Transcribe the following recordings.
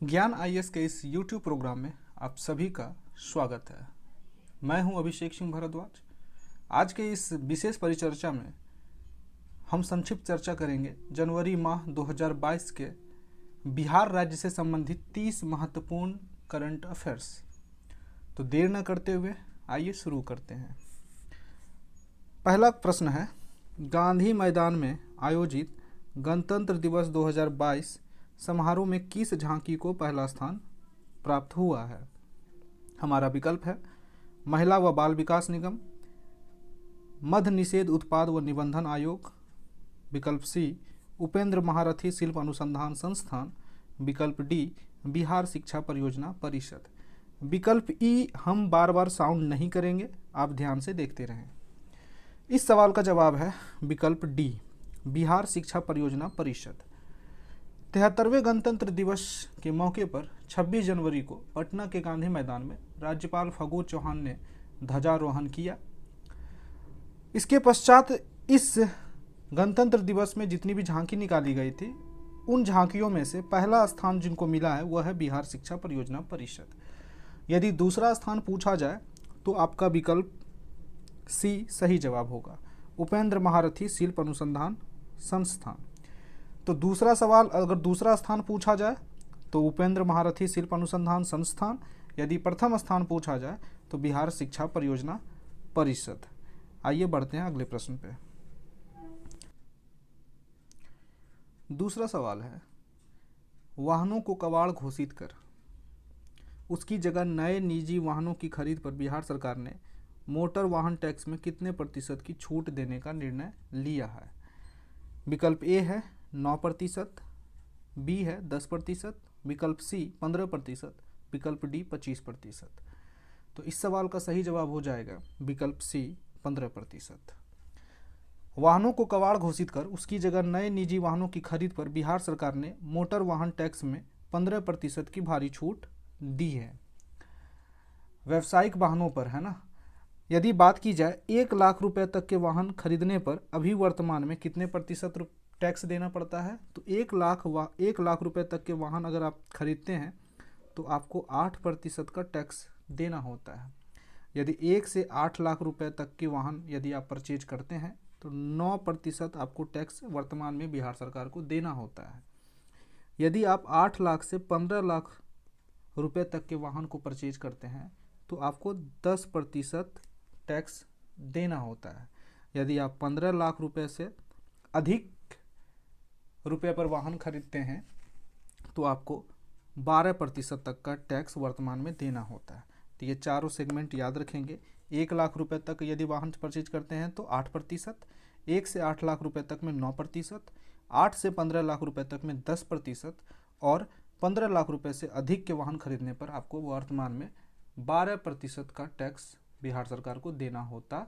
ज्ञान आईएएस के इस YouTube प्रोग्राम में आप सभी का स्वागत है। मैं हूं अभिषेक सिंह भारद्वाज। आज के इस विशेष परिचर्चा में हम संक्षिप्त चर्चा करेंगे जनवरी माह 2022 के बिहार राज्य से संबंधित 30 महत्वपूर्ण करंट अफेयर्स। तो देर न करते हुए आइए शुरू करते हैं। पहला प्रश्न है, गांधी मैदान में आयोजित गणतंत्र दिवस 2022 समारोह में किस झांकी को पहला स्थान प्राप्त हुआ है? हमारा विकल्प है महिला व बाल विकास निगम, मद्य निषेध उत्पाद व निबंधन आयोग, विकल्प सी उपेंद्र महारथी शिल्प अनुसंधान संस्थान, विकल्प डी बिहार शिक्षा परियोजना परिषद। विकल्प ई हम बार बार साउंड नहीं करेंगे, आप ध्यान से देखते रहें। इस सवाल का जवाब है विकल्प डी बिहार शिक्षा परियोजना परिषद। 73वें गणतंत्र दिवस के मौके पर 26 जनवरी को पटना के गांधी मैदान में राज्यपाल फागू चौहान ने ध्वजारोहण किया। इसके पश्चात इस गणतंत्र दिवस में जितनी भी झांकी निकाली गई थी, उन झांकियों में से पहला स्थान जिनको मिला है वह है बिहार शिक्षा परियोजना परिषद। यदि दूसरा स्थान पूछा जाए तो आपका विकल्प सी सही जवाब होगा, उपेंद्र महारथी शिल्प अनुसंधान संस्थान। तो दूसरा सवाल, अगर दूसरा स्थान पूछा जाए तो उपेंद्र महारथी शिल्प अनुसंधान संस्थान, यदि प्रथम स्थान पूछा जाए तो बिहार शिक्षा परियोजना परिषद। आइए बढ़ते हैं अगले प्रश्न पे। दूसरा सवाल है, वाहनों को कबाड़ घोषित कर उसकी जगह नए निजी वाहनों की खरीद पर बिहार सरकार ने मोटर वाहन टैक्स में कितने प्रतिशत की छूट देने का निर्णय लिया है? विकल्प ए है 9%, बी है 10%, विकल्प सी 15%, विकल्प डी 25%। तो इस सवाल का सही जवाब हो जाएगा विकल्प सी 15%। वाहनों को कबाड़ घोषित कर उसकी जगह नए निजी वाहनों की खरीद पर बिहार सरकार ने मोटर वाहन टैक्स में 15% की भारी छूट दी है। व्यावसायिक वाहनों पर, है ना। यदि बात की जाए 1 लाख रुपए तक के वाहन खरीदने पर अभी वर्तमान में कितने प्रतिशत टैक्स देना पड़ता है? तो 1 लाख रुपए तक के वाहन अगर आप खरीदते हैं तो आपको 8% का टैक्स देना होता है। यदि 1 से 8 लाख रुपए तक के वाहन यदि आप परचेज करते हैं तो 9% आपको टैक्स वर्तमान में बिहार सरकार को देना होता है। यदि आप 8 लाख से 15 लाख रुपए तक के वाहन को परचेज करते हैं तो आपको 10% टैक्स देना होता है। यदि आप 15 लाख रुपए से अधिक रुपए पर वाहन खरीदते हैं तो आपको 12% तक का टैक्स वर्तमान में देना होता है। तो ये चारों सेगमेंट याद रखेंगे। 1 लाख रुपए तक यदि वाहन परचेज करते हैं तो 8%, 1 से 8 लाख रुपए तक में 9%, 8 से 15 लाख रुपए तक में 10% और 15 लाख रुपए से अधिक के वाहन खरीदने पर आपको वर्तमान में 12% का टैक्स बिहार सरकार को देना होता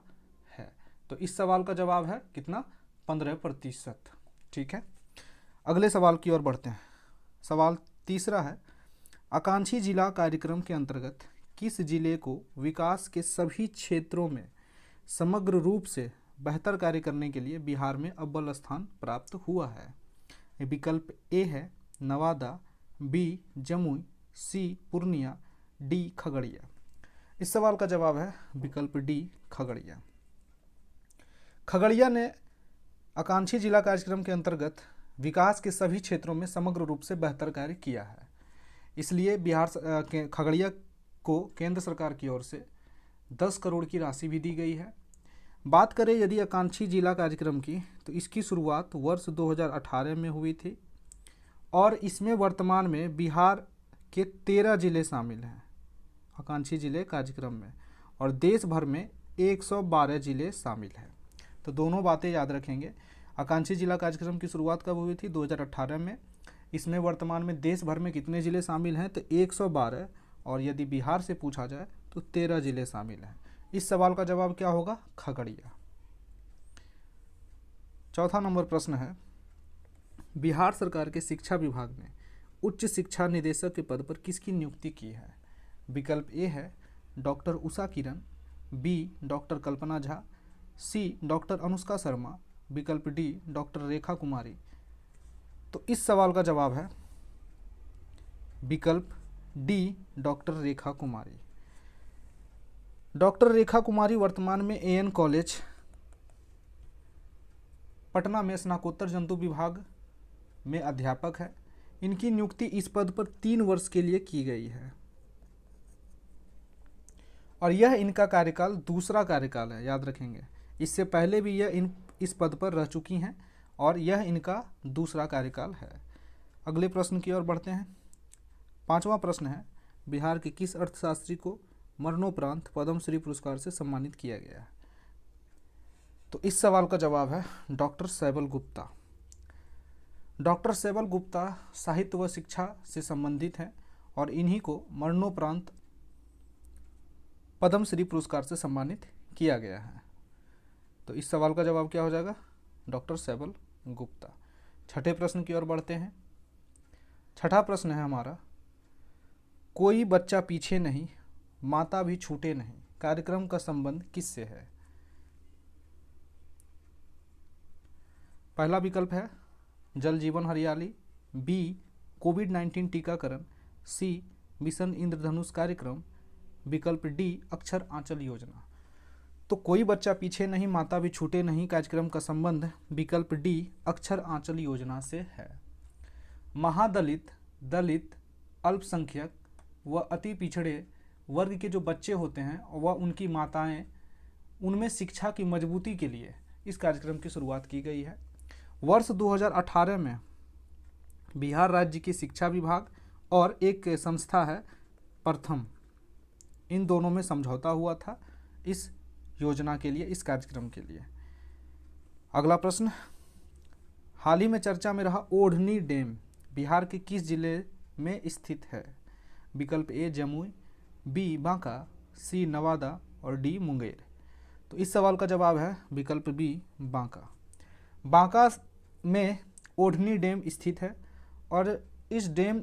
है। तो इस सवाल का जवाब है कितना? 15%। ठीक है, अगले सवाल की ओर बढ़ते हैं। सवाल तीसरा है, आकांक्षी जिला कार्यक्रम के अंतर्गत किस जिले को विकास के सभी क्षेत्रों में समग्र रूप से बेहतर कार्य करने के लिए बिहार में अव्वल स्थान प्राप्त हुआ है? विकल्प ए है नवादा, बी जमुई, सी पूर्णिया, डी खगड़िया। इस सवाल का जवाब है विकल्प डी खगड़िया। खगड़िया ने आकांक्षी जिला कार्यक्रम के अंतर्गत विकास के सभी क्षेत्रों में समग्र रूप से बेहतर कार्य किया है, इसलिए खगड़िया को केंद्र सरकार की ओर से 10 करोड़ की राशि भी दी गई है। बात करें यदि आकांक्षी जिला कार्यक्रम की, तो इसकी शुरुआत वर्ष 2018 में हुई थी और इसमें वर्तमान में बिहार के 13 जिले शामिल हैं आकांक्षी जिले कार्यक्रम में, और देश भर में 112 जिले शामिल हैं। तो दोनों बातें याद रखेंगे। आकांक्षी जिला कार्यक्रम की शुरुआत कब हुई थी? 2018 में। इसमें वर्तमान में देश भर में कितने ज़िले शामिल हैं? तो 112, और यदि बिहार से पूछा जाए तो 13 ज़िले शामिल हैं। इस सवाल का जवाब क्या होगा? खगड़िया। चौथा नंबर प्रश्न है, बिहार सरकार के शिक्षा विभाग ने उच्च शिक्षा निदेशक के पद पर किसकी नियुक्ति की है? विकल्प ए है doctor Usha Kiran, B doctor Kalpana Jha, सी डॉक्टर अनुष्का शर्मा, विकल्प डी डॉक्टर रेखा कुमारी। तो इस सवाल का जवाब है विकल्प डी डॉक्टर रेखा कुमारी। डॉक्टर रेखा कुमारी वर्तमान में एएन कॉलेज पटना में स्नातकोत्तर जंतु विभाग में अध्यापक है। इनकी नियुक्ति इस पद पर 3 वर्ष के लिए की गई है और यह इनका कार्यकाल दूसरा कार्यकाल है, याद रखेंगे। इससे पहले भी यह इस पद पर रह चुकी हैं और यह इनका दूसरा कार्यकाल है। अगले प्रश्न की ओर बढ़ते हैं। 5वां प्रश्न है, बिहार के किस अर्थशास्त्री को मरणोपरांत पद्मश्री पुरस्कार से सम्मानित किया गया है? तो इस सवाल का जवाब है डॉक्टर शैबल गुप्ता। डॉक्टर शैबल गुप्ता साहित्य व शिक्षा से संबंधित हैं और इन्हीं को मरणोपरांत पद्मश्री पुरस्कार से सम्मानित किया गया है। तो इस सवाल का जवाब क्या हो जाएगा? डॉक्टर शैबल गुप्ता। 6ठे प्रश्न की ओर बढ़ते हैं। 6ठा प्रश्न है हमारा, कोई बच्चा पीछे नहीं, माता भी छूटे नहीं, कार्यक्रम का संबंध किससे है? पहला विकल्प है जल जीवन हरियाली, बी कोविड-19 टीकाकरण, सी मिशन इंद्रधनुष कार्यक्रम, विकल्प डी अक्षर आंचल योजना। तो कोई बच्चा पीछे नहीं, माता भी छूटे नहीं, कार्यक्रम का संबंध विकल्प डी अक्षर आंचल योजना से है। महादलित, दलित, अल्पसंख्यक व अति पिछड़े वर्ग के जो बच्चे होते हैं व उनकी माताएं, उनमें शिक्षा की मजबूती के लिए इस कार्यक्रम की शुरुआत की गई है। वर्ष 2018 में बिहार राज्य की शिक्षा विभाग और एक संस्था है प्रथम, इन दोनों में समझौता हुआ था इस योजना के लिए, इस कार्यक्रम के लिए। अगला प्रश्न, हाल ही में चर्चा में रहा ओढ़नी डैम बिहार के किस जिले में स्थित है? विकल्प ए जमुई, बी बांका, सी नवादा और डी मुंगेर। तो इस सवाल का जवाब है विकल्प बी बांका। बांका में ओढ़नी डैम स्थित है और इस डैम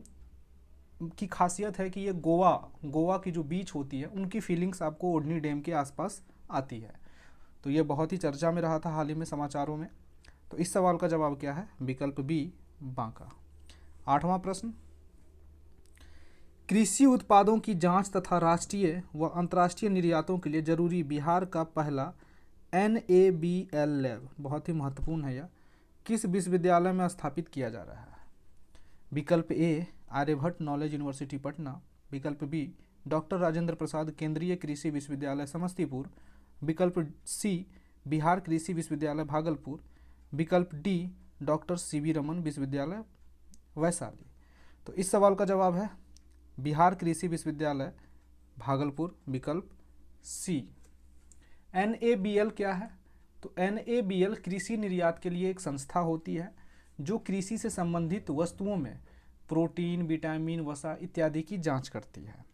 की खासियत है कि ये गोवा की जो बीच होती है उनकी फीलिंग्स आपको ओढ़नी डैम के आसपास आती है। तो ये बहुत ही चर्चा में रहा था हाल ही में समाचारों में। तो इस सवाल का जवाब क्या है? विकल्प बी बांका। 8वां प्रश्न, कृषि उत्पादों की जांच तथा राष्ट्रीय व अंतर्राष्ट्रीय निर्यातों के लिए जरूरी बिहार का पहला NABL लैब, बहुत ही महत्वपूर्ण है यह, किस विश्वविद्यालय में स्थापित किया जा रहा है? विकल्प ए आर्यभट्ट नॉलेज यूनिवर्सिटी पटना, विकल्प बी डॉक्टर राजेंद्र प्रसाद केंद्रीय कृषि विश्वविद्यालय समस्तीपुर, विकल्प सी बिहार कृषि विश्वविद्यालय भागलपुर, विकल्प डी डॉक्टर CV रमन विश्वविद्यालय वैशाली। तो इस सवाल का जवाब है बिहार कृषि विश्वविद्यालय भागलपुर, विकल्प सी। NABL क्या है? तो NABL कृषि निर्यात के लिए एक संस्था होती है जो कृषि से संबंधित वस्तुओं में प्रोटीन, विटामिन, वसा इत्यादि की जांच करती है।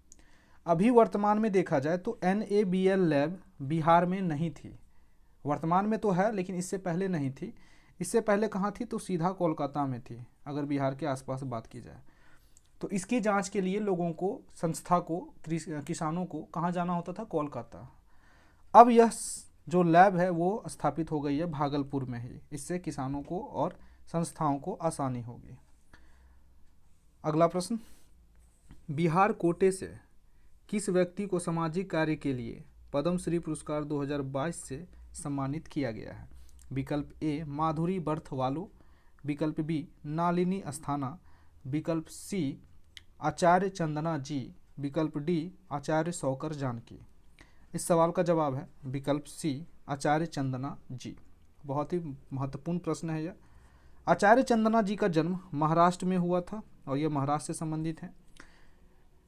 अभी वर्तमान में देखा जाए तो NABL लैब बिहार में नहीं थी, वर्तमान में तो है लेकिन इससे पहले नहीं थी। इससे पहले कहाँ थी? तो सीधा कोलकाता में थी, अगर बिहार के आसपास बात की जाए तो। इसकी जांच के लिए लोगों को, संस्था को, किसानों को कहाँ जाना होता था? कोलकाता। अब यह जो लैब है वो स्थापित हो गई है भागलपुर में ही, इससे किसानों को और संस्थाओं को आसानी होगी। अगला प्रश्न, बिहार कोटे से किस व्यक्ति को सामाजिक कार्य के लिए पद्मश्री पुरस्कार 2022 से सम्मानित किया गया है? विकल्प ए माधुरी बर्थवालो, विकल्प बी नालिनी अस्थाना, विकल्प सी आचार्य चंदना जी, विकल्प डी आचार्य शौकर जानकी। इस सवाल का जवाब है विकल्प सी आचार्य चंदना जी। बहुत ही महत्वपूर्ण प्रश्न है यह। आचार्य चंदना जी का जन्म महाराष्ट्र में हुआ था और यह महाराष्ट्र से संबंधित है।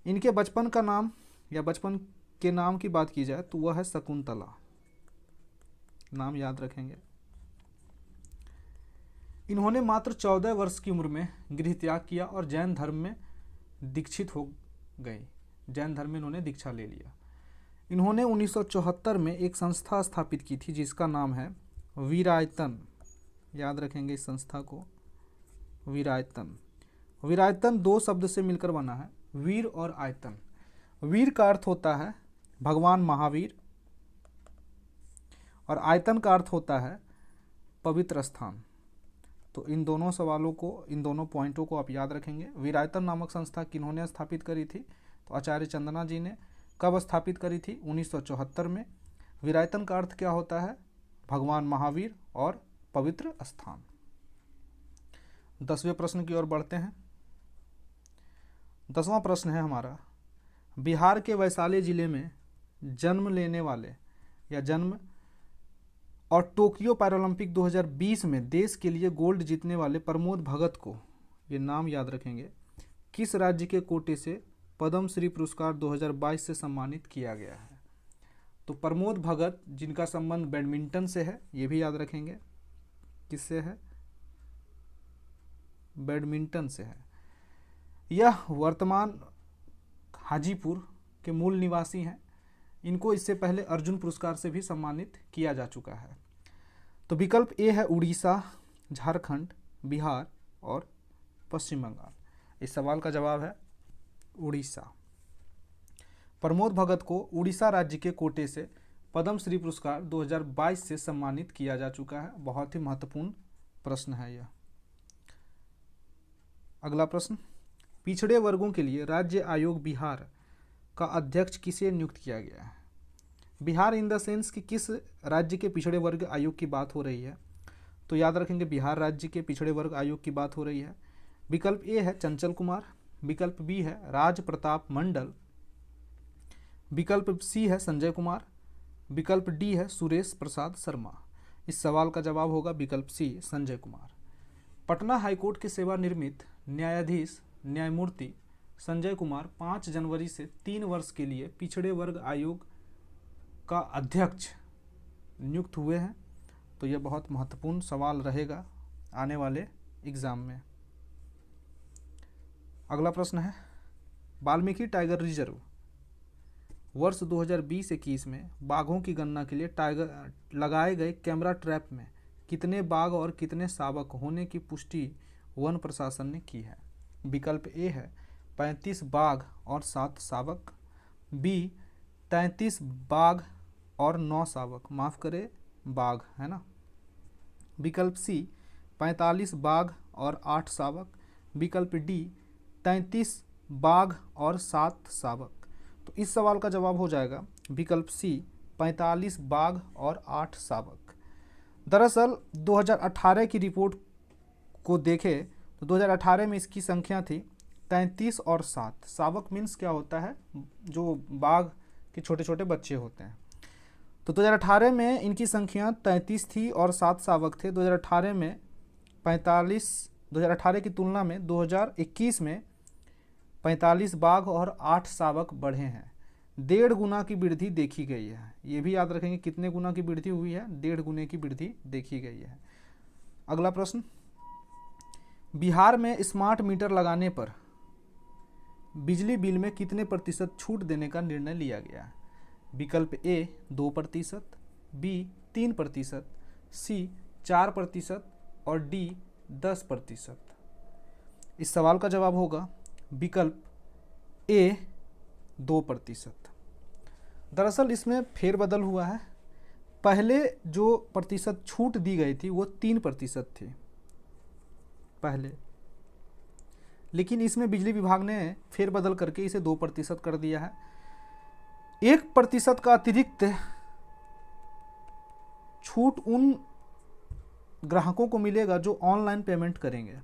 इनके बचपन का नाम या बचपन के नाम की बात की जाए तो वह है शकुंतला, नाम याद रखेंगे। इन्होंने मात्र 14 वर्ष की उम्र में गृह त्याग किया और जैन धर्म में दीक्षित हो गए। जैन धर्म में इन्होंने दीक्षा ले लिया। इन्होंने 1974 में एक संस्था स्थापित की थी जिसका नाम है वीरायतन, याद रखेंगे इस संस्था को, वीरायतन। वीरायतन 2 शब्द से मिलकर बना है, वीर और आयतन। वीर का अर्थ होता है भगवान महावीर और आयतन का अर्थ होता है पवित्र स्थान। तो इन दोनों सवालों को, इन दोनों पॉइंटों को आप याद रखेंगे। वीरायतन नामक संस्था किन्होंने स्थापित करी थी? तो आचार्य चंदना जी ने। कब स्थापित करी थी? 1974 में। वीरायतन का अर्थ क्या होता है? भगवान महावीर और पवित्र स्थान। 10वें प्रश्न की ओर बढ़ते हैं। 10वां प्रश्न है हमारा, बिहार के वैशाली जिले में जन्म लेने वाले या जन्म और टोक्यो पैरालंपिक 2020 में देश के लिए गोल्ड जीतने वाले प्रमोद भगत को, ये नाम याद रखेंगे, किस राज्य के कोटे से पद्म श्री पुरस्कार 2022 से सम्मानित किया गया है? तो प्रमोद भगत जिनका संबंध बैडमिंटन से है, ये भी याद रखेंगे। किससे है? बैडमिंटन से है। यह वर्तमान हाजीपुर के मूल निवासी हैं। इनको इससे पहले अर्जुन पुरस्कार से भी सम्मानित किया जा चुका है। तो विकल्प ए है उड़ीसा, झारखंड, बिहार और पश्चिम बंगाल। इस सवाल का जवाब है उड़ीसा। प्रमोद भगत को उड़ीसा राज्य के कोटे से पद्म श्री पुरस्कार 2022 से सम्मानित किया जा चुका है। बहुत ही महत्वपूर्ण प्रश्न है यह। अगला प्रश्न, पिछड़े वर्गों के लिए राज्य आयोग बिहार का अध्यक्ष किसे नियुक्त किया गया है? बिहार इन द सेंस कि किस राज्य के पिछड़े वर्ग आयोग की बात हो रही है? तो याद रखेंगे बिहार राज्य के पिछड़े वर्ग आयोग की बात हो रही है। विकल्प ए है चंचल कुमार, विकल्प बी है राज प्रताप मंडल, विकल्प सी है संजय कुमार, विकल्प डी है सुरेश प्रसाद शर्मा। इस सवाल का जवाब होगा विकल्प सी, संजय कुमार। पटना हाईकोर्ट के सेवानिवृत्त न्यायाधीश न्यायमूर्ति संजय कुमार 5 जनवरी से 3 वर्ष के लिए पिछड़े वर्ग आयोग का अध्यक्ष नियुक्त हुए हैं। तो यह बहुत महत्वपूर्ण सवाल रहेगा आने वाले एग्जाम में। अगला प्रश्न है, वाल्मीकि टाइगर रिजर्व वर्ष 2020-21 में बाघों की गणना के लिए टाइगर लगाए गए कैमरा ट्रैप में कितने बाघ और कितने शावक होने की पुष्टि वन प्रशासन ने की है? विकल्प ए है 35 बाघ और 7 शावक, बी 33 बाघ और 9 शावक, माफ़ करें बाघ है ना, विकल्प सी 45 बाघ और 8 शावक, विकल्प डी 33 बाघ और 7 शावक। तो इस सवाल का जवाब हो जाएगा विकल्प सी 45 बाघ और 8 शावक। दरअसल 2018 की रिपोर्ट को देखें तो 2018 में इसकी संख्या थी 33 और 7। शावक मीन्स क्या होता है? जो बाघ के छोटे छोटे बच्चे होते हैं। तो 2018 में इनकी संख्या 33 थी और 7 शावक थे। 2018 में 45, 2018 की तुलना में 2021 में 45 बाघ और 8 शावक बढ़े हैं। 1.5 गुना की वृद्धि देखी गई है। ये भी याद रखेंगे कितने गुना की वृद्धि हुई है? 1.5 गुने की वृद्धि देखी गई है। अगला प्रश्न, बिहार में स्मार्ट मीटर लगाने पर बिजली बिल में कितने प्रतिशत छूट देने का निर्णय लिया गया है? विकल्प ए 2%, बी 3%, सी 4% और डी 10%। इस सवाल का जवाब होगा विकल्प ए 2%। दरअसल इसमें फेरबदल हुआ है। पहले जो प्रतिशत छूट दी गई थी वो 3% थी पहले, लेकिन इसमें बिजली विभाग ने फेरबदल करके इसे 2% कर दिया है। 1% का अतिरिक्त छूट उन ग्राहकों को मिलेगा जो ऑनलाइन पेमेंट करेंगे।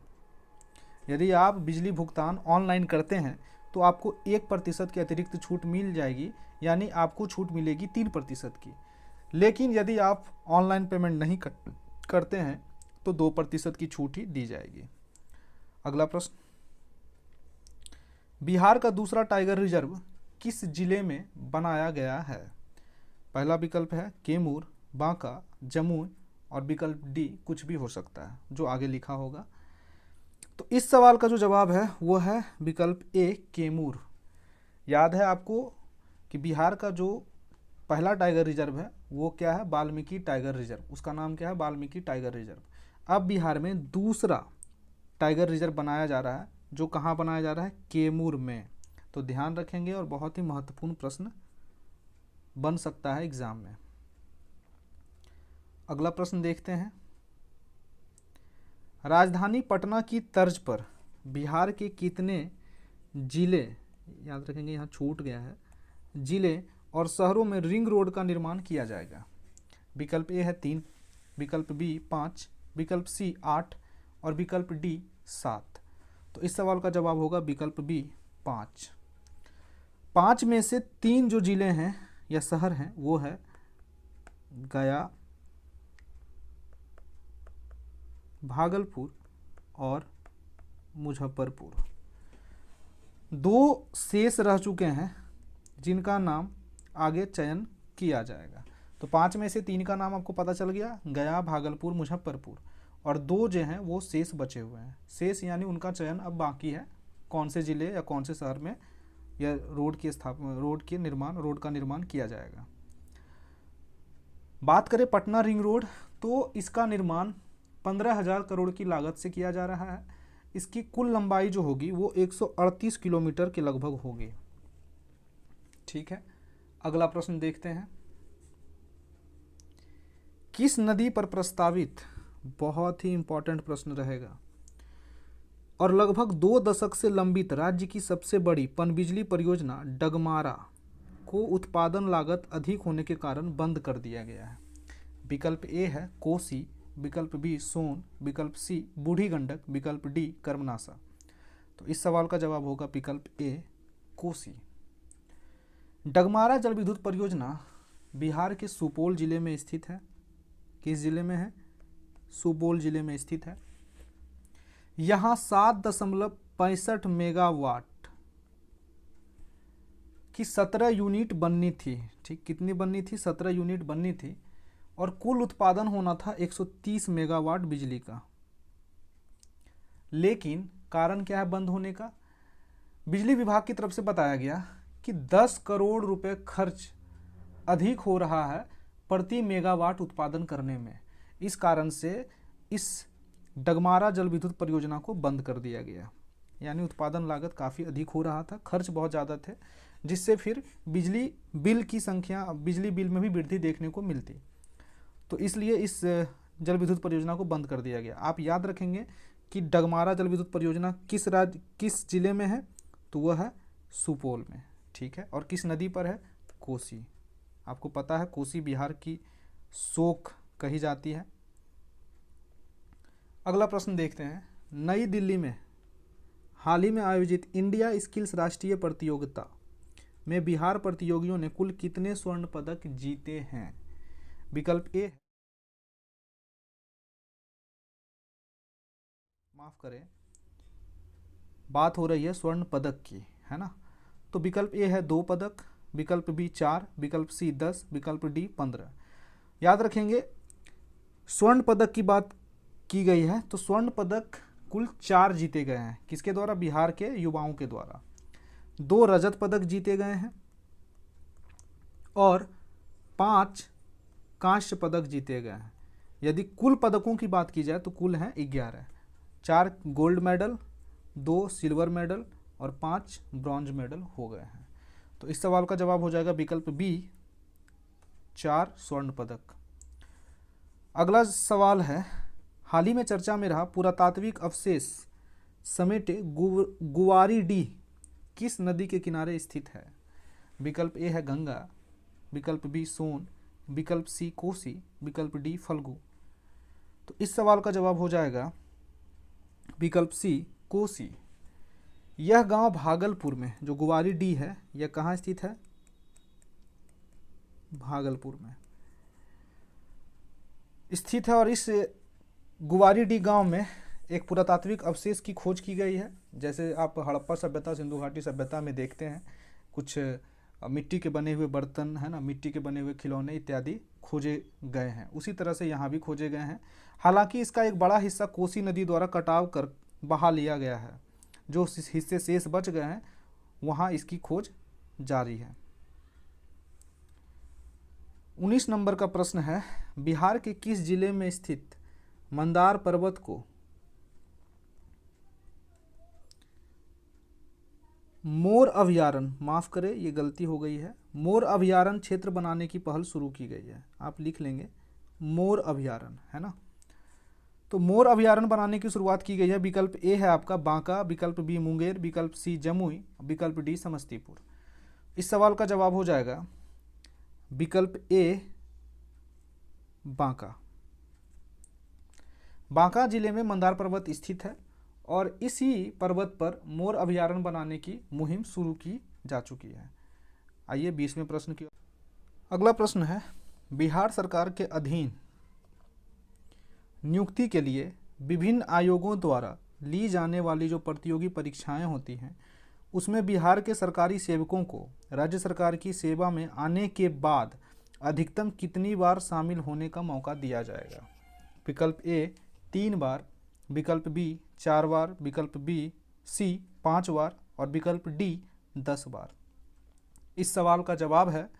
यदि आप बिजली भुगतान ऑनलाइन करते हैं तो आपको 1% की अतिरिक्त छूट मिल जाएगी, यानी आपको छूट मिलेगी 3% की। लेकिन यदि आप ऑनलाइन पेमेंट नहीं करते हैं तो 2% की छूट ही दी जाएगी। अगला प्रश्न, बिहार का दूसरा टाइगर रिजर्व किस जिले में बनाया गया है? पहला विकल्प है कैमूर, बांका, जमुई और विकल्प डी कुछ भी हो सकता है जो आगे लिखा होगा। तो इस सवाल का जो जवाब है वो है विकल्प ए कैमूर। याद है आपको कि बिहार का जो पहला टाइगर रिजर्व है वो क्या है? Valmiki tiger reserve. उसका नाम क्या है? Valmiki tiger reserve. अब बिहार में दूसरा टाइगर रिजर्व बनाया जा रहा है, जो कहाँ बनाया जा रहा है? कैमूर में। तो ध्यान रखेंगे और बहुत ही महत्वपूर्ण प्रश्न बन सकता है एग्जाम में। अगला प्रश्न देखते हैं, राजधानी पटना की तर्ज पर बिहार के कितने जिले, याद रखेंगे यहाँ छूट गया है, जिले और शहरों में रिंग रोड का निर्माण किया जाएगा? विकल्प ए है 3, विकल्प बी 5, विकल्प सी 8 और विकल्प डी 7। तो इस सवाल का जवाब होगा विकल्प बी 5। 5 में से 3 जो जिले हैं या शहर हैं वो है गया, भागलपुर और मुजफ्फरपुर। 2 शेष रह चुके हैं जिनका नाम आगे चयन किया जाएगा। तो 5 में से 3 का नाम आपको पता चल गया, गया, भागलपुर, मुजफ्फरपुर, और 2 जो हैं वो शेष बचे हुए हैं। शेष यानी उनका चयन अब बाकी है, कौन से जिले या कौन से शहर में या रोड का निर्माण किया जाएगा। बात करें पटना रिंग रोड, तो इसका निर्माण 15,000 करोड़ की लागत से किया जा रहा है। इसकी कुल लंबाई जो होगी वो 138 किलोमीटर के लगभग होगी। ठीक है, अगला प्रश्न देखते हैं। किस नदी पर प्रस्तावित, बहुत ही इंपॉर्टेंट प्रश्न रहेगा, और लगभग 2 दशक से लंबित राज्य की सबसे बड़ी पनबिजली परियोजना डगमारा को उत्पादन लागत अधिक होने के कारण बंद कर दिया गया है? विकल्प ए है कोसी, विकल्प बी सोन, विकल्प सी बूढ़ी गंडक, विकल्प डी कर्मनासा। तो इस सवाल का जवाब होगा विकल्प ए कोसी। डगमारा जल विद्युत परियोजना बिहार के सुपौल जिले में स्थित है। किस जिले में है? सुपौल जिले में स्थित है। यहाँ 7.65 मेगावाट की 17 यूनिट बननी थी। ठीक, कितनी बननी थी? 17 यूनिट बननी थी, और कुल उत्पादन होना था 130 मेगावाट बिजली का। लेकिन कारण क्या है बंद होने का? बिजली विभाग की तरफ से बताया गया कि 10 करोड़ रुपए खर्च अधिक हो रहा है प्रति मेगावाट उत्पादन करने में। इस कारण से इस डगमारा जल विद्युत परियोजना को बंद कर दिया गया। यानी उत्पादन लागत काफ़ी अधिक हो रहा था, खर्च बहुत ज़्यादा थे, जिससे फिर बिजली बिल की संख्या, बिजली बिल में भी वृद्धि देखने को मिलती। तो इसलिए इस जल विद्युत परियोजना को बंद कर दिया गया। आप याद रखेंगे कि डगमारा जल विद्युत परियोजना किस जिले में है? तो वह है सुपौल में। ठीक है, और किस नदी पर है? कोसी। आपको पता है कोसी बिहार की शोक कही जाती है। अगला प्रश्न देखते हैं। नई दिल्ली में हाल ही में आयोजित इंडिया स्किल्स राष्ट्रीय प्रतियोगिता में बिहार प्रतियोगियों ने कुल कितने स्वर्ण पदक जीते हैं? विकल्प ए, माफ करें, बात हो रही है स्वर्ण पदक की, है ना। तो विकल्प ए है 2 पदक, विकल्प बी 4, विकल्प सी 10, विकल्प डी 15। याद रखेंगे स्वर्ण पदक की बात की गई है तो स्वर्ण पदक कुल 4 जीते गए हैं। किसके द्वारा? बिहार के युवाओं के द्वारा। 2 रजत पदक जीते गए हैं और 5 कांस्य पदक जीते गए हैं। यदि कुल पदकों की बात की जाए तो कुल हैं 11। 4 गोल्ड मेडल, 2 सिल्वर मेडल और 5 ब्रॉन्ज मेडल हो गए हैं। तो इस सवाल का जवाब हो जाएगा विकल्प बी 4 स्वर्ण पदक। अगला सवाल है, हाल ही में चर्चा में रहा पुरातात्विक अवशेष समेटे गुवारीडीह किस नदी के किनारे स्थित है? विकल्प ए है गंगा, विकल्प बी सोन, विकल्प सी कोसी, विकल्प डी फल्गु। तो इस सवाल का जवाब हो जाएगा विकल्प सी कोसी। यह गांव भागलपुर में, जो गुवारीडीह है, यह कहाँ स्थित है? भागलपुर में स्थित है। और इस गुवारीडीह गांव में एक पुरातात्विक अवशेष की खोज की गई है। जैसे आप हड़प्पा सभ्यता, सिंधु घाटी सभ्यता में देखते हैं कुछ मिट्टी के बने हुए बर्तन, है ना, मिट्टी के बने हुए खिलौने इत्यादि खोजे गए हैं, उसी तरह से यहाँ भी खोजे गए हैं। हालांकि इसका एक बड़ा हिस्सा कोसी नदी द्वारा कटाव कर बहा लिया गया है। जो हिस्से शेष बच गए हैं वहाँ इसकी खोज जारी है। 19 नंबर का प्रश्न है, बिहार के किस जिले में स्थित मंदार पर्वत को मोर अभयारण्य, माफ करें ये गलती हो गई है, मोर अभयारण्य क्षेत्र बनाने की पहल शुरू की गई है? आप लिख लेंगे मोर अभयारण्य, है ना। तो मोर अभयारण्य बनाने की शुरुआत की गई है। विकल्प ए है आपका बांका, विकल्प बी मुंगेर, विकल्प सी जमुई, विकल्प डी समस्तीपुर। इस सवाल का जवाब हो जाएगा विकल्प ए बांका। बांका जिले में मंदार पर्वत स्थित है और इसी पर्वत पर मोर अभयारण्य बनाने की मुहिम शुरू की जा चुकी है। आइए 20वें प्रश्न की। अगला प्रश्न है, बिहार सरकार के अधीन नियुक्ति के लिए विभिन्न आयोगों द्वारा ली जाने वाली जो प्रतियोगी परीक्षाएं होती हैं, उसमें बिहार के सरकारी सेवकों को राज्य सरकार की सेवा में आने के बाद अधिकतम कितनी बार शामिल होने का मौका दिया जाएगा? विकल्प ए 3 बार, विकल्प बी 4 बार, विकल्प बी सी 5 बार और विकल्प डी 10 बार। इस सवाल का जवाब है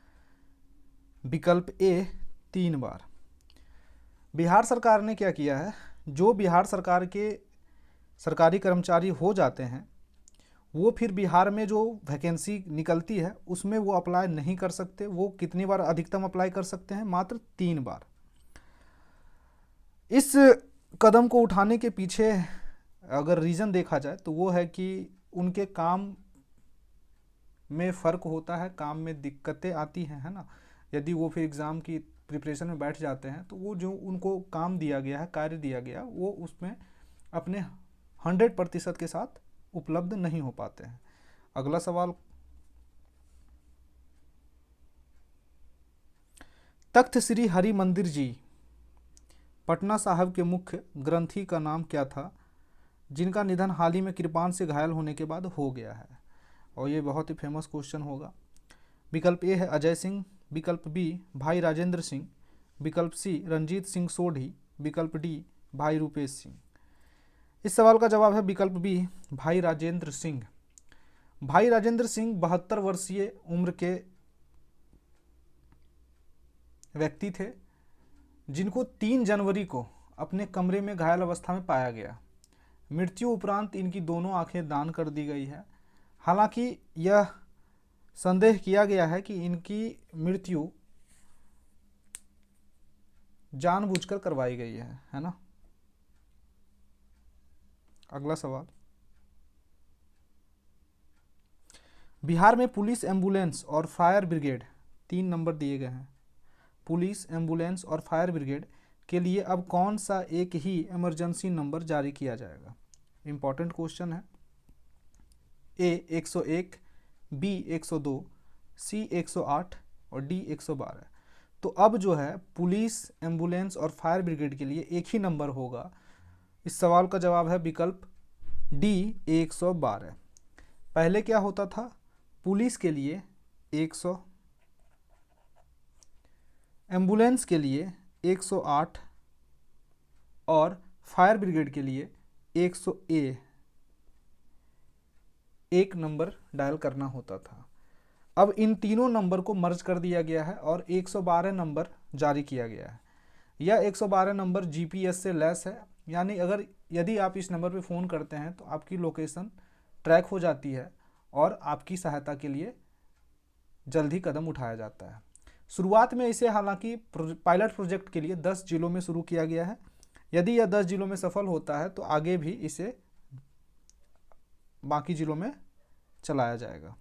विकल्प ए 3 बार। बिहार सरकार ने क्या किया है, जो बिहार सरकार के सरकारी कर्मचारी हो जाते हैं वो फिर बिहार में जो वैकेंसी निकलती है उसमें वो अप्लाई नहीं कर सकते। वो कितनी बार अधिकतम अप्लाई कर सकते हैं? मात्र 3 बार। इस कदम को उठाने के पीछे अगर रीज़न देखा जाए तो वो है कि उनके काम में फ़र्क होता है, काम में दिक्कतें आती हैं, है ना। यदि वो फिर एग्ज़ाम की प्रिपरेशन में बैठ जाते हैं तो वो जो उनको काम दिया गया है, कार्य दिया गया, वो उसमें अपने 100% के साथ उपलब्ध नहीं हो पाते हैं। अगला सवाल, तख्त श्री हरि मंदिर जी पटना साहब के मुख्य ग्रंथी का नाम क्या था, जिनका निधन हाल ही में कृपाण से घायल होने के बाद हो गया है? और ये बहुत ही फेमस क्वेश्चन होगा। विकल्प ए है अजय सिंह, विकल्प बी भाई राजेंद्र सिंह, विकल्प सी रंजीत सिंह सोढ़ी, विकल्प डी भाई रूपेश सिंह। इस सवाल का जवाब है विकल्प बी भाई राजेंद्र सिंह। भाई राजेंद्र सिंह 72 वर्षीय उम्र के व्यक्ति थे, जिनको 3 जनवरी को अपने कमरे में घायल अवस्था में पाया गया। मृत्यु उपरांत इनकी दोनों आंखें दान कर दी गई है। हालांकि यह संदेह किया गया है कि इनकी मृत्यु जानबूझकर करवाई गई है ना। अगला सवाल, बिहार में पुलिस, एम्बुलेंस और फायर ब्रिगेड 3 नंबर दिए गए हैं। पुलिस, एम्बुलेंस और फायर ब्रिगेड के लिए अब कौन सा एक ही इमरजेंसी नंबर जारी किया जाएगा? इंपॉर्टेंट क्वेश्चन है। ए 101, बी 102, सी 108 और डी 112। तो अब जो है पुलिस, एम्बुलेंस और फायर ब्रिगेड के लिए एक ही नंबर होगा। इस सवाल का जवाब है विकल्प डी 112। पहले क्या होता था, पुलिस के लिए 100, एम्बुलेंस के लिए 108 और फायर ब्रिगेड के लिए 101 नंबर डायल करना होता था। अब इन तीनों नंबर को मर्ज कर दिया गया है और 112 नंबर जारी किया गया है। यह 112 नंबर जीपीएस से लैस है, यानी यदि आप इस नंबर पे फ़ोन करते हैं तो आपकी लोकेशन ट्रैक हो जाती है और आपकी सहायता के लिए जल्द ही कदम उठाया जाता है। शुरुआत में इसे हालांकि पायलट प्रोजेक्ट के लिए 10 जिलों में शुरू किया गया है। यदि यह 10 जिलों में सफल होता है तो आगे भी इसे बाकी जिलों में चलाया जाएगा।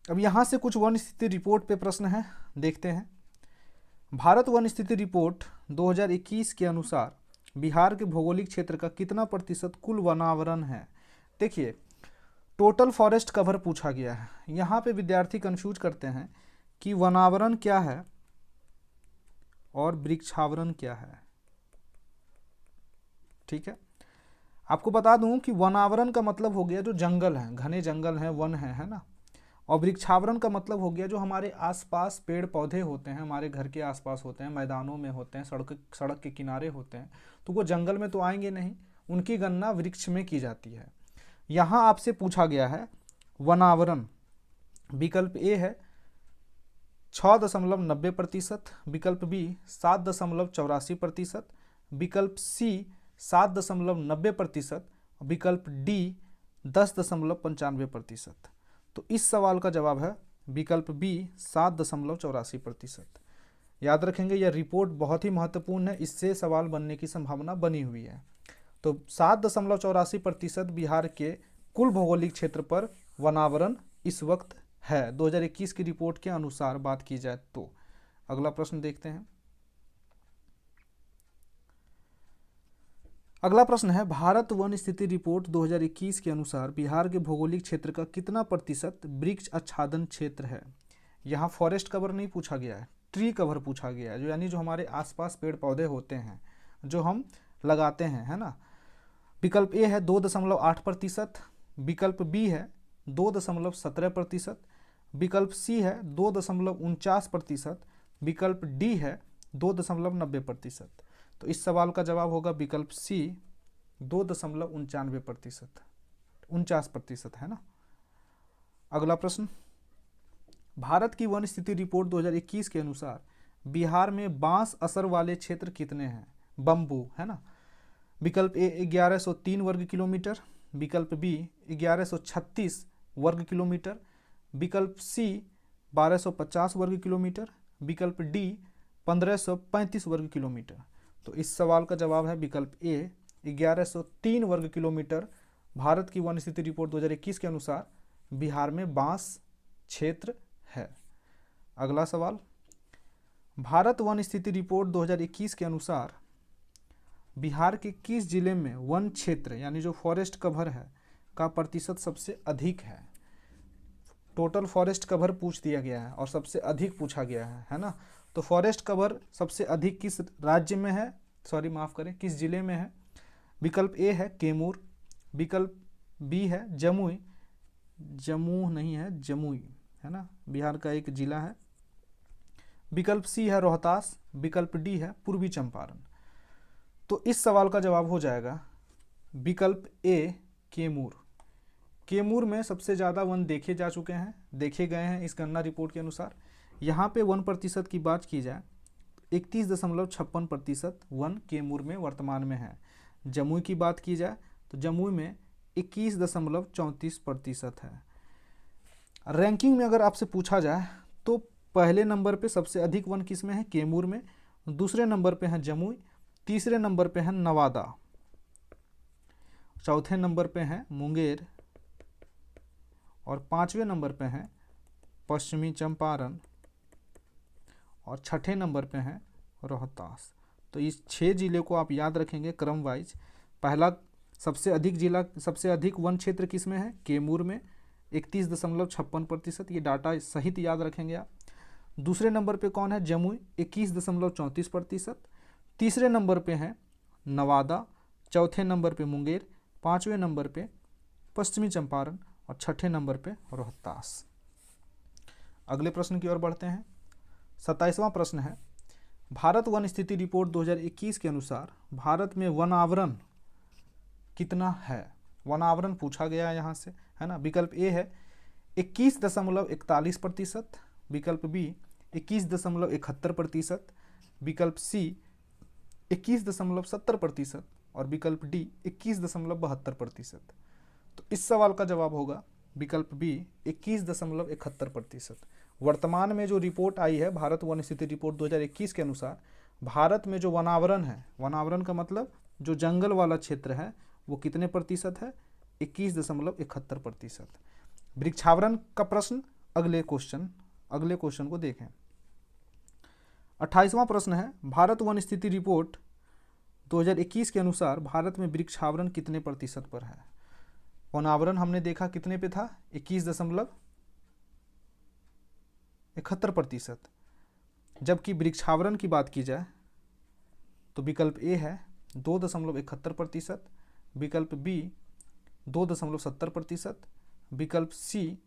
अब यहाँ से कुछ वन स्थिति रिपोर्ट पे प्रश्न है, देखते हैं। भारत वन स्थिति रिपोर्ट 2021 के अनुसार बिहार के भौगोलिक क्षेत्र का कितना प्रतिशत कुल वनावरण है? देखिए, टोटल फॉरेस्ट कवर पूछा गया है। यहाँ पे विद्यार्थी कंफ्यूज करते हैं कि वनावरण क्या है और वृक्षावरण क्या है। ठीक है, आपको बता दूं कि वनावरण का मतलब हो गया जो जंगल है, घने जंगल हैं, वन है ना। और वृक्षावरण का मतलब हो गया जो हमारे आसपास पेड़ पौधे होते हैं, हमारे घर के आसपास होते हैं, मैदानों में होते हैं, सड़क के किनारे होते हैं, तो वो जंगल में तो आएंगे नहीं, उनकी गणना वृक्ष में की जाती है। यहाँ आपसे पूछा गया है वनावरण, विकल्प ए है 6.90%, विकल्प बी 7.84%, विकल्प सी 7.90%, विकल्प डी 10.95%। तो इस सवाल का जवाब है विकल्प बी 7.84%। याद रखेंगे यह रिपोर्ट बहुत ही महत्वपूर्ण है, इससे सवाल बनने की संभावना बनी हुई है। तो 7.84% बिहार के कुल भौगोलिक क्षेत्र पर वनावरण इस वक्त है, 2021 की रिपोर्ट के अनुसार बात की जाए तो। अगला प्रश्न देखते हैं। अगला प्रश्न है, भारत वन स्थिति रिपोर्ट 2021 के अनुसार बिहार के भौगोलिक क्षेत्र का कितना प्रतिशत वृक्ष आच्छादन क्षेत्र है। यहाँ फॉरेस्ट कवर नहीं पूछा गया है, ट्री कवर पूछा गया है, जो यानी जो हमारे आसपास पेड़ पौधे होते हैं जो हम लगाते हैं, है ना। विकल्प ए है 2.8%, विकल्प बी है 2.17%, विकल्प सी है 2.49%, विकल्प डी है 2.90%। तो इस सवाल का जवाब होगा विकल्प सी 2.99%, 49% है ना। अगला प्रश्न, भारत की वन स्थिति रिपोर्ट 2021 के अनुसार बिहार में बांस असर वाले क्षेत्र कितने हैं, बम्बू, है ना। विकल्प ए 1103 वर्ग किलोमीटर, विकल्प बी 1136 वर्ग किलोमीटर, विकल्प सी 1250 वर्ग किलोमीटर, विकल्प डी 1535 वर्ग किलोमीटर। तो इस सवाल का जवाब है विकल्प ए 1103 वर्ग किलोमीटर। भारत की वन स्थिति रिपोर्ट 2021 के अनुसार बिहार में बांस क्षेत्र है। अगला सवाल, भारत वन स्थिति रिपोर्ट 2021 के अनुसार बिहार के किस जिले में वन क्षेत्र यानी जो फॉरेस्ट कवर है का प्रतिशत सबसे अधिक है। टोटल फॉरेस्ट कवर पूछ दिया गया है और सबसे अधिक पूछा गया है ना। तो फॉरेस्ट कवर सबसे अधिक किस राज्य में है, सॉरी माफ करें, किस जिले में है। विकल्प ए है कैमूर, विकल्प बी है जमुई, जमूह नहीं है जमुई, है ना, बिहार का एक जिला है। विकल्प सी है रोहतास, विकल्प डी है पूर्वी चंपारण। तो इस सवाल का जवाब हो जाएगा विकल्प ए कैमूर। कैमूर में सबसे ज़्यादा वन देखे जा चुके हैं, देखे गए हैं इस गणना रिपोर्ट के अनुसार। यहाँ पे 1% की बात की जाए 31.56% वन कैमूर में वर्तमान में है। जमुई की बात की जाए तो जमुई में 21.34% है। रैंकिंग में अगर आपसे पूछा जाए तो पहले नंबर पे सबसे अधिक वन किस में है, कैमूर में, दूसरे नंबर पे है जमुई, तीसरे नंबर पे है नवादा, चौथे नंबर पे है मुंगेर और पांचवें नंबर पे है पश्चिमी चंपारण और छठे नंबर पे है रोहतास। तो इस 6 जिले को आप याद रखेंगे क्रम वाइज। पहला सबसे अधिक जिला, सबसे अधिक वन क्षेत्र किस में है, कैमूर में 31.56%, ये डाटा सहित याद रखेंगे आप। दूसरे नंबर पे कौन है, जमुई 21.34%, तीसरे नंबर पे है नवादा, चौथे नंबर पे मुंगेर, पांचवें नंबर पे पश्चिमी चंपारण और छठे नंबर पे रोहतास। अगले प्रश्न की ओर बढ़ते हैं। 27वां प्रश्न है, भारत वन स्थिति रिपोर्ट 2021 के अनुसार भारत में वन आवरण कितना है। वन आवरण पूछा गया है यहाँ से, है ना। विकल्प ए है 21.41%, विकल्प बी 21.71%, विकल्प सी 21.70% और विकल्प डी 21.72%। तो इस सवाल का जवाब होगा विकल्प बी 21.71%। वर्तमान में जो रिपोर्ट आई है भारत वन स्थिति रिपोर्ट 2021 के अनुसार भारत में जो वनावरण है, वनावरण का मतलब जो जंगल वाला क्षेत्र है, वो कितने प्रतिशत है, 21.71%। वृक्षावरण का प्रश्न अगले क्वेश्चन को देखें। 28वां प्रश्न है, भारत वन स्थिति रिपोर्ट 2021 के अनुसार भारत में वृक्षावरण कितने प्रतिशत पर है। वनावरण हमने देखा कितने पे था, 21.71%, जबकि वृक्षावरण की बात की जाए तो विकल्प ए है 2.71%, विकल्प बी 2.70%, विकल्प सी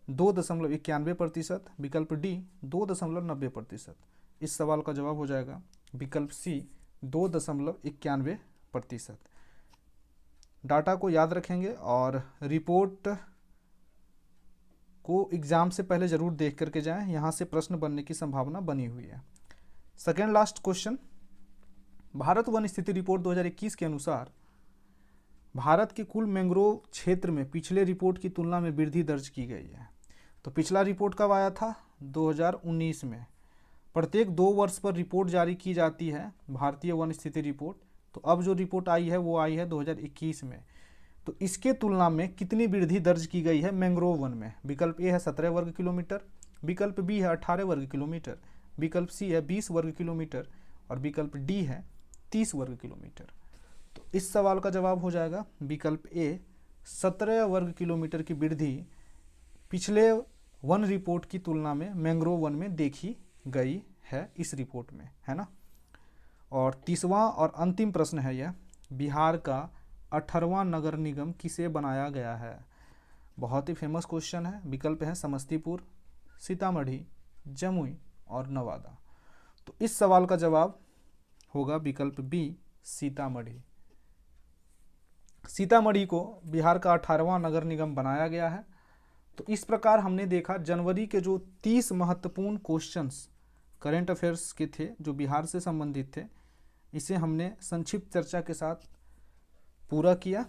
2.91%, विकल्प डी 2.90%। इस सवाल का जवाब हो जाएगा विकल्प सी 2.91%। डाटा को याद रखेंगे और रिपोर्ट को एग्जाम से पहले जरूर देख करके जाएं, यहाँ से प्रश्न बनने की संभावना बनी हुई है। Second last question, Bharat one स्थिति रिपोर्ट 2021 के अनुसार भारत के कुल मैंग्रोव क्षेत्र में पिछले रिपोर्ट की तुलना में वृद्धि दर्ज की गई है। तो पिछला रिपोर्ट कब आया था, 2019 में। प्रत्येक 2 वर्ष पर रिपोर्ट जारी की जाती है, भारतीय वन स्थिति रिपोर्ट। तो अब जो रिपोर्ट आई है वो आई है 2021 में। तो इसके तुलना में कितनी वृद्धि दर्ज की गई है मैंग्रोव वन में? विकल्प ए है 17 वर्ग किलोमीटर, विकल्प बी है 18 वर्ग किलोमीटर, विकल्प सी है 20 वर्ग किलोमीटर और विकल्प डी है 30 वर्ग किलोमीटर। तो इस सवाल का जवाब हो जाएगा विकल्प ए, 17 वर्ग किलोमीटर की वृद्धि पिछले वन रिपोर्ट की तुलना में मैंग्रोव वन में देखी गई है इस रिपोर्ट में, है ना। और 30वां और अंतिम प्रश्न है यह, बिहार का 18वां नगर निगम किसे बनाया गया है? बहुत ही फेमस क्वेश्चन है। विकल्प है समस्तीपुर, सीतामढ़ी, जमुई और नवादा। तो इस सवाल का जवाब होगा विकल्प बी, सीतामढ़ी। सीतामढ़ी को बिहार का 18वां नगर निगम बनाया गया है। तो इस प्रकार हमने देखा जनवरी के जो 30 महत्वपूर्ण क्वेश्चंस करेंट अफेयर्स के थे जो बिहार से संबंधित थे, इसे हमने संक्षिप्त चर्चा के साथ पूरा किया।